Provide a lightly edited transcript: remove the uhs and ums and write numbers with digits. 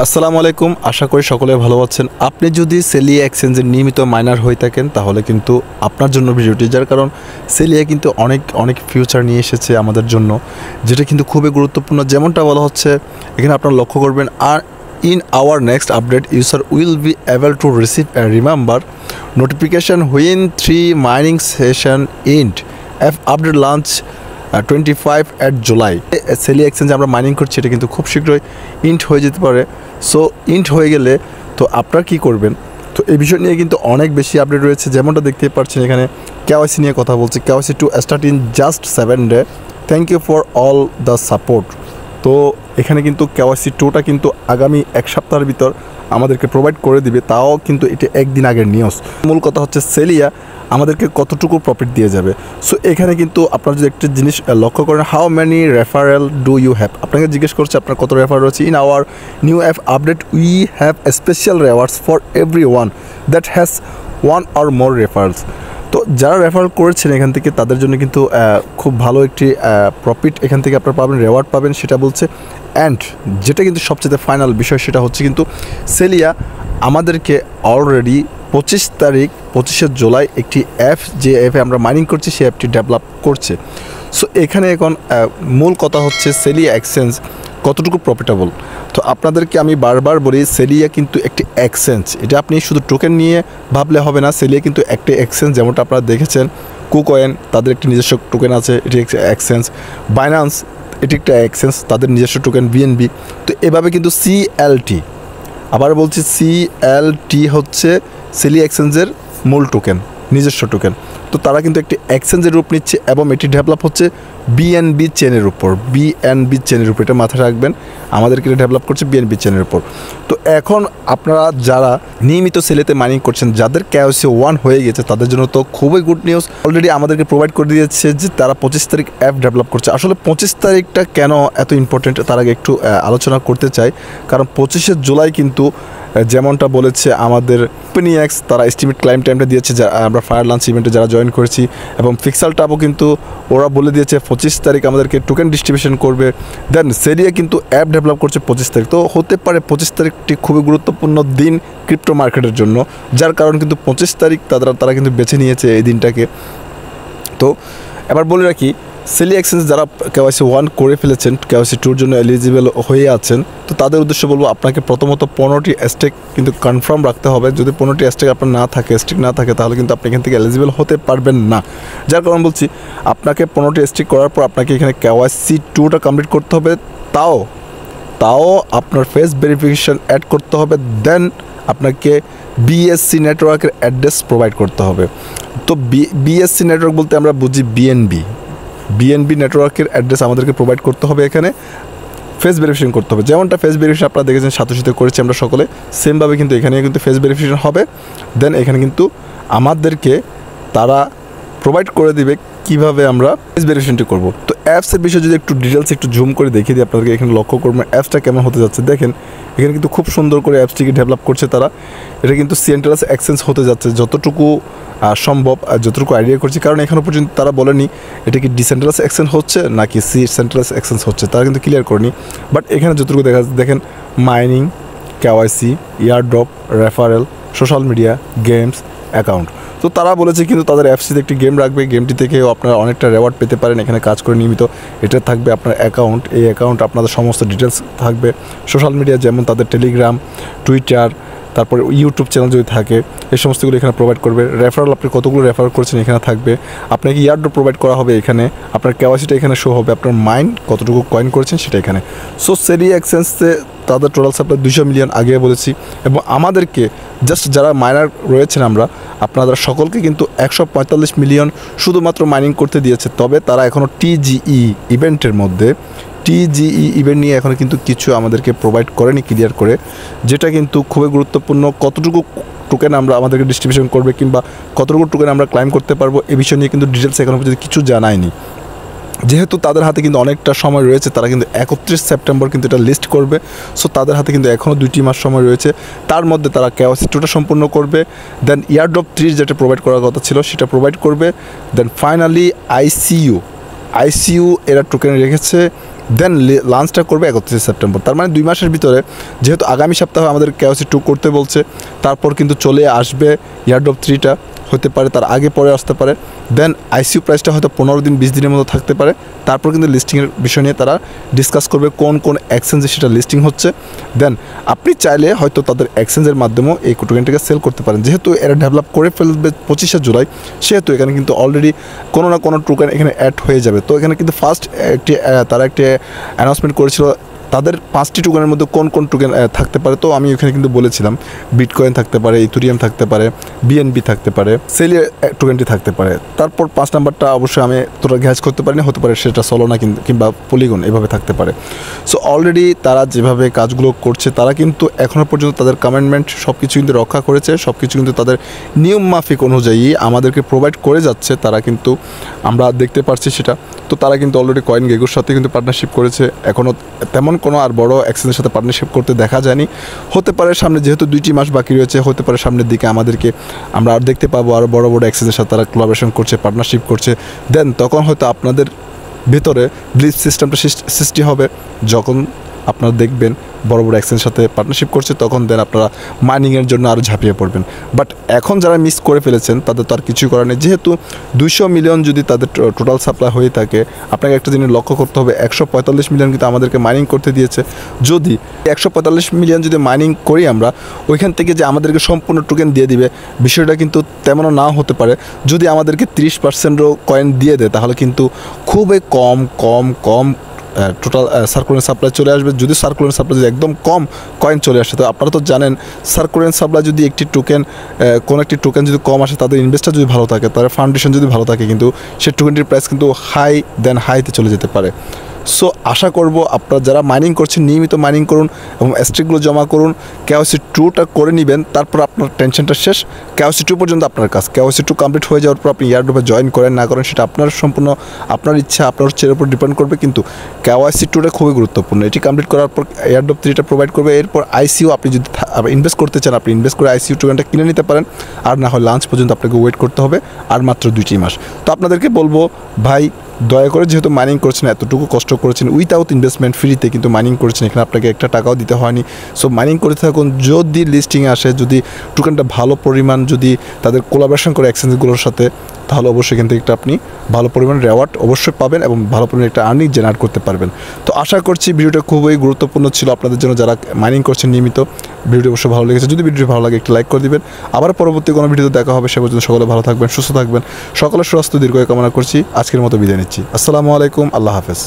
আসসালামু আলাইকুম, আশা করি সকলে ভালো আছেন। আপনি যদি সেলিয়া এক্সচেঞ্জের নিয়মিত মাইনার হয়ে থাকেন তাহলে কিন্তু আপনার জন্য ভিডিওটি, যার কারণ সেলিয়া কিন্তু অনেক ফিউচার নিয়ে এসেছে আমাদের জন্য, যেটা কিন্তু খুবই গুরুত্বপূর্ণ। যেমনটা বলা হচ্ছে এখানে আপনারা লক্ষ্য করবেন, আর in our next update user will be able to receive a remember notification when 3 mining session end if update launch 25 at July। সেলিয়া এক্সচেঞ্জে আমরা মাইনিং করছি, এটা কিন্তু খুব শীঘ্রই ইন্ট হয়ে যেতে পারে। সো ইন্ট হয়ে গেলে তো আপনারা কী করবেন, তো এই বিষয় নিয়ে কিন্তু অনেক বেশি আপডেট রয়েছে। যেমনটা দেখতেই পাচ্ছেন এখানে কেওয়াইসি নিয়ে কথা বলছি। KYC to start in just 7 day, thank you for all the support. তো এখানে কিন্তু কেওয়াইসি টুটা কিন্তু আগামী এক সপ্তাহের ভিতর আমাদেরকে প্রোভাইড করে দিবে, তাও কিন্তু এটা একদিন আগের নিউজ। মূল কথা হচ্ছে সেলিয়া আমাদেরকে কতটুকু প্রফিট দিয়ে যাবে। সো এখানে কিন্তু আপনারা যদি একটা জিনিস লক্ষ্য করেন, how many referral do you have, আপনাকে জিজ্ঞেস করছে আপনার কত রেফার রয়েছে। In our new app update we have special rewards for every one that has one or more referrals. তো যারা রেফার করেছেন এখান থেকে তাদের জন্য কিন্তু খুব ভালো একটি প্রফিট এখান থেকে আপনারা পাবেন, রেওয়ার্ড পাবেন, সেটা বলছে। অ্যান্ড যেটা কিন্তু সবচেয়ে ফাইনাল বিষয় সেটা হচ্ছে কিন্তু সেলিয়া আমাদেরকে অলরেডি 25 জুলাই একটি অ্যাপ, যে অ্যাপে আমরা মাইনিং করছি সেই অ্যাপটি ডেভেলপ করছে। সো এখানে এখন মূল কথা হচ্ছে সেলিয়া এক্সচেঞ্জ কতটুকু প্রফিটেবল। তো আপনাদেরকে আমি বারবার বলি, সেলিয়া কিন্তু একটি এক্সচেঞ্জ, এটা আপনি শুধু টোকেন নিয়ে ভাবলে হবে না। সেলিয়া কিন্তু একটি এক্সচেঞ্জ, যেমনটা আপনারা দেখেছেন কুকয়েন তাদের একটি নিজস্ব টোকেন আছে, এটি একটি এক্সচেঞ্জ। বাইন্যান্স এটি একটা এক্সচেঞ্জ, তাদের নিজস্ব টোকেন বিএনবি। তো এভাবে কিন্তু সিএলটি, আবার বলছি সিএলটি হচ্ছে সেলিয়া এক্সচেঞ্জের মূল টোকেন, নিজস্ব টোকেন। তো তারা কিন্তু একটি এক্সচেঞ্জের রূপ নিচ্ছে এবং এটি ডেভেলপ হচ্ছে বিএনবি চেনের উপর, বিএনবি চেনের উপর, এটা মাথায় রাখবেন। আমাদেরকে ডেভেলপ করছে বিএনবি চেনের উপর। তো এখন আপনারা যারা নিয়মিত সেলেতে মাইনিং করছেন, যাদের কেওয়াইসি 1 হয়ে গেছে তাদের জন্য তো খুবই গুড নিউজ। অলরেডি আমাদেরকে প্রোভাইড করে দিয়েছে যে তারা 25 তারিখ অ্যাপ ডেভেলপ করছে। আসলে 25 তারিখটা কেন এত ইম্পর্টেন্ট তার আগে একটু আলোচনা করতে চাই, কারণ 25শে জুলাই কিন্তু যেমনটা বলেছে আমাদের ওপেনিএক্স, তারা এস্টিমেট ক্লাইম টাইমটা দিয়েছে আমরা ফায়ার লঞ্চ ইভেন্টে যারা জয়েন করেছি, এবং ফিক্সাল টাপও কিন্তু ওরা বলে দিয়েছে 25 তারিখ আমাদেরকে টোকেন ডিস্ট্রিবিউশন করবে। দেন সেলিয়া কিন্তু অ্যাপ ডেভেলপ করছে 25 তারিখ। তো হতে পারে 25 তারিখটি খুবই গুরুত্বপূর্ণ দিন ক্রিপ্টো মার্কেটের জন্য, যার কারণ কিন্তু 25 তারিখ তারা কিন্তু বেছে নিয়েছে এই দিনটাকে। তো এবার বলে রাখি, সেলিয়া এক্সচেঞ্জ যারা কেওয়াইসি 1 করে ফেলেছেন, কেওয়াইসি 2 জন্য এলিজিবল হয়ে আছেন, তো তাদের উদ্দেশ্যে বলবো আপনাকে প্রথমত 15টি স্টেক কিন্তু কনফার্ম রাখতে হবে। যদি 15টি স্টেক আপনার স্টেক না থাকে তাহলে কিন্তু আপনি এখান থেকে এলিজিবল হতে পারবেন না। যার কারণ বলছি, আপনাকে 15টি স্টেক করার পর আপনাকে এখানে কেওয়াইসি 2টা কমপ্লিট করতে হবে, তাও আপনার ফেস ভেরিফিকেশান অ্যাড করতে হবে। দেন আপনাকে বিএসসি নেটওয়ার্কের অ্যাড্রেস প্রোভাইড করতে হবে। তো বিএসসি নেটওয়ার্ক বলতে আমরা বুঝি বিএনবি নেটওয়ার্কের অ্যাড্রেস আমাদেরকে প্রোভাইড করতে হবে। এখানে ফেস ভেরিফিকেশন করতে হবে, যেমনটা ফেস ভেরিফিকেশন আপনারা দেখেছেন সাথে করেছি আমরা সকলে, সেমভাবে কিন্তু এখানে কিন্তু ফেস ভেরিফিকেশন হবে। দেন এখানে কিন্তু আমাদেরকে তারা প্রোভাইড করে দিবে কীভাবে আমরা ফেস ভেরিফিকেশনটি করবো। তো অ্যাপসের বিষয়ে যদি একটু ডিটেলস একটু জুম করে দেখিয়ে দিই আপনাদেরকে, এখানে লক্ষ্য করবেন অ্যাপসটা কেমন হতে যাচ্ছে। দেখেন এখানে কিন্তু খুব সুন্দর করে অ্যাপসটিকে ডেভেলপ করছে তারা। এটা কিন্তু সেন্ট্রালাইজ এক্সচেঞ্জ হতে যাচ্ছে যতটুকু সম্ভব, যতটুকু আইডিয়া করছি, কারণ এখনও পর্যন্ত তারা বলেনি এটা কি ডিসেন্ট্রালাইজ এক্সচেঞ্জ হচ্ছে নাকি সেন্ট্রালাইজ এক্সচেঞ্জ হচ্ছে, তারা কিন্তু ক্লিয়ার করেনি। বাট এখানে যতটুকু দেখা যাচ্ছে, দেখেন mining, KYC, airdrop, referral, social media, games, account. তো তারা বলেছে কিন্তু তাদের অ্যাপসিতে একটি গেম রাখবে, গেমটি থেকেও আপনারা অনেকটা রেওয়ার্ড পেতে পারেন এখানে কাজ করে নিয়মিত। এটা থাকবে আপনার অ্যাকাউন্ট, এই অ্যাকাউন্ট আপনাদের সমস্ত ডিটেলস থাকবে। সোশ্যাল মিডিয়া যেমন তাদের টেলিগ্রাম, টুইটার, তারপরে ইউটিউব চ্যানেল যদি থাকে এই সমস্তগুলো এখানে প্রোভাইড করবে। রেফারেল আপনি কতগুলো রেফার করছেন এখানে থাকবে। আপনাকে ইয়ারড্রপ প্রোভাইড করা হবে এখানে, আপনার কেওয়াইসিটা এখানে শো হবে, আপনার মাইন্ড কতটুকু কয়েন করেছেন সেটা এখানে। সো সেলিয়া এক্সচেঞ্জে তাদের টোটাল সাপ্লাই 200 মিলিয়ন আগে বলেছি, এবং আমাদেরকে জাস্ট যারা মাইনার রয়েছেন আপনারা সকলকে কিন্তু 145 মিলিয়ন শুধুমাত্র মাইনিং করতে দিয়েছে। তবে তারা এখনও টিজিই ইভেন্টের মধ্যে ইভেন্ট নিয়ে এখনও কিন্তু কিছু আমাদেরকে প্রোভাইড করেনি ক্লিয়ার করে, যেটা কিন্তু খুবই গুরুত্বপূর্ণ। কতটুকু টোকেন আমাদেরকে ডিস্ট্রিবিউশন করবে কিংবা কতটুকু টোকেন আমরা ক্লাইম করতে পারবো এই বিষয় নিয়ে কিন্তু ডিটেলস এখনও পর্যন্ত কিছু জানায়নি। যেহেতু তাদের হাতে কিন্তু অনেকটা সময় রয়েছে, তারা কিন্তু 31 সেপ্টেম্বর কিন্তু এটা লিস্ট করবে। সো তাদের হাতে কিন্তু এখনও 2টি মাস সময় রয়েছে, তার মধ্যে তারা কেওয়াইসি 2টা সম্পূর্ণ করবে। দেন ইয়ারড্রপ 3 যেটা প্রোভাইড করার কথা ছিল সেটা প্রোভাইড করবে। দেন ফাইনালি আইসিইউ এরা টোকেন রেখেছে দেন লাঞ্চটা করবে 31 সেপ্টেম্বর। তার মানে 2 মাসের ভিতরে, যেহেতু আগামী সপ্তাহে আমাদের KYC 2 করতে বলছে, তারপর কিন্তু চলে আসবে এয়ারড্রপ 3টা, হতে পারে তার আগে পরে আসতে পারে। দেন ICO প্রাইসটা হয়তো 15 দিন 20 দিনের মতো থাকতে পারে। তারপর কিন্তু লিস্টিংয়ের বিষয় নিয়ে তারা ডিসকাস করবে কোন কোন এক্সচেঞ্জে সেটা লিস্টিং হচ্ছে। দেন আপনি চাইলে হয়তো তাদের এক্সচেঞ্জের মাধ্যমেও এই টোকেনটাকে সেল করতে পারেন। যেহেতু এরা ডেভেলপ করে ফেলবে 25শে জুলাই, সেহেতু এখানে কিন্তু অলরেডি কোনো না কোনো টোকেন এখানে অ্যাড হয়ে যাবে। তো এখানে কিন্তু ফার্স্ট তারা একটি অ্যানাউন্সমেন্ট করেছিল তাদের 5টি টোকেনের মধ্যে কোন কোন টোকেন থাকতে পারে। তো আমি ওখানে কিন্তু বলেছিলাম বিটকয়েন থাকতে পারে, ইথেরিয়াম থাকতে পারে, BNB থাকতে পারে, সেলিয়া টোকেনটি থাকতে পারে। তারপর 5 নাম্বারটা অবশ্যই আমি তোরা গ্যাস করতে পারিনি, হতে পারে সেটা সলোনা কিংবা পলিগন এভাবে থাকতে পারে। সো অলরেডি তারা যেভাবে কাজগুলো করছে, তারা কিন্তু এখনও পর্যন্ত তাদের কমিটমেন্ট সব কিছু কিন্তু রক্ষা করেছে, সব কিছু কিন্তু তাদের নিয়ম মাফিক অনুযায়ী আমাদেরকে প্রোভাইড করে যাচ্ছে। তারা কিন্তু আমরা দেখতে পারছি সেটা। তো তারা কিন্তু অলরেডি CoinGeckoর সাথে কিন্তু পার্টনারশিপ করেছে। এখনও তেমন কোনো আর বড় এক্সচেঞ্জের সাথে পার্টনারশিপ করতে দেখা যায়নি। হতে পারে সামনে, যেহেতু 2টি মাস বাকি রয়েছে, হতে পারে সামনের দিকে আমরা আর দেখতে পাবো আরও বড় বড় এক্সচেঞ্জের সাথে তারা কোলাবোরেশন করছে, পার্টনারশিপ করছে। দেন তখন হয়তো আপনাদের ভিতরে ব্লিচ সিস্টেমটা সৃষ্টি হবে। যখন আপনারা দেখবেন বড় বড় এক্সচেঞ্জের সাথে পার্টনারশিপ করছে, তখন দেন আপনারা মাইনিংয়ের জন্য আরও ঝাঁপিয়ে পড়বেন। বাট এখন যারা মিস করে ফেলেছেন তাদের তো আর কিছুই করার নেই। যেহেতু 200 মিলিয়ন যদি তাদের টোটাল সাপ্লাই হয়ে থাকে, আপনাকে একটা জিনিস লক্ষ্য করতে হবে, 145 মিলিয়ন কিন্তু আমাদেরকে মাইনিং করতে দিয়েছে। যদি 145 মিলিয়ন যদি মাইনিং করি আমরা, ওইখান থেকে যে আমাদেরকে সম্পূর্ণ টোকেন দিয়ে দিবে, বিষয়টা কিন্তু তেমনও নাও হতে পারে। যদি আমাদেরকে 30%ও কয়েন দিয়ে দেয়, তাহলে কিন্তু খুবই কম টোটাল সার্কুলেন্ট সাপ্লাই চলে আসবে। যদি সার্কুলেন্ট সাপ্লাই যদি একদম কম কয়েন চলে আসে, তো আপনারা তো জানেন সার্কুলেন্ট সাপ্লাই যদি কোনো একটি টোকেন যদি কম আসে, তাদের ইনভেস্টার যদি ভালো থাকে, তাদের ফাউন্ডেশন যদি ভালো থাকে, কিন্তু সেই টোকেনটির প্রাইস কিন্তু হাইতে চলে যেতে পারে। সো আশা করব আপনারা যারা মাইনিং করছেন নিয়মিত মাইনিং করুন এবং স্ট্রিকগুলো জমা করুন। KYC 2টা করে নেবেন, তারপর আপনার টেনশনটা শেষ। KYC 2 পর্যন্ত আপনার কাজ। KYC 2 কমপ্লিট হয়ে যাওয়ার পর আপনি এয়ারড্রপে জয়েন করেন না করেন, সেটা আপনার সম্পূর্ণ আপনার ইচ্ছা, আপনার চেয়ের উপর ডিপেন্ড করবে। কিন্তু KYC 2টা খুবই গুরুত্বপূর্ণ। এটি কমপ্লিট করার পর এয়ারড্রপ 3টা প্রোভাইড করবে। এরপর ICO আপনি যদি ইনভেস্ট করতে চান, আপনি ইনভেস্ট করে ICO টোকেনটা কিনে নিতে পারেন। আর না হয় লাঞ্চ পর্যন্ত আপনাকে ওয়েট করতে হবে, আর মাত্র 2টি মাস। তো আপনাদেরকে বলবো ভাই, দয়া করে যেহেতু মাইনিং করছেন, এতটুকু কষ্ট করেছেন উইথাউট ইনভেস্টমেন্ট, ফ্রিতে কিন্তু মাইনিং করেছেন, এখানে আপনাকে একটা টাকাও দিতে হয়নি। সো মাইনিং করতে থাকুন। যদি লিস্টিংয়ে আসে, যদি টোকেনটা ভালো পরিমাণ যদি তাদের কোলাবোরেশন করে এক্সচেঞ্জগুলোর সাথে, তাহলে অবশ্যই এখান থেকে আপনি ভালো পরিমাণ রেওয়ার্ড অবশ্যই পাবেন এবং ভালো পরিমাণ একটা আর্নিং জেনারেট করতে পারবেন। তো আশা করছি ভিডিওটা খুবই গুরুত্বপূর্ণ ছিল আপনাদের জন্য, যারা মাইনিং করছেন নিয়মিত। ভিডিওটি অবশ্যই ভালো লেগেছে, যদি ভিডিওটি ভালো লাগে একটি লাইক করে দিবেন। আবার পরবর্তী কোনো ভিডিওতে দেখা হবে। সে পর্যন্ত সকলে ভালো থাকবেন, সুস্থ থাকবেন। সকলের স্বাস্থ্য দীর্ঘায়ু কামনা করছি। আজকের মতো বিদায় নিচ্ছি। আসসালামু আলাইকুম, আল্লাহ হাফেজ।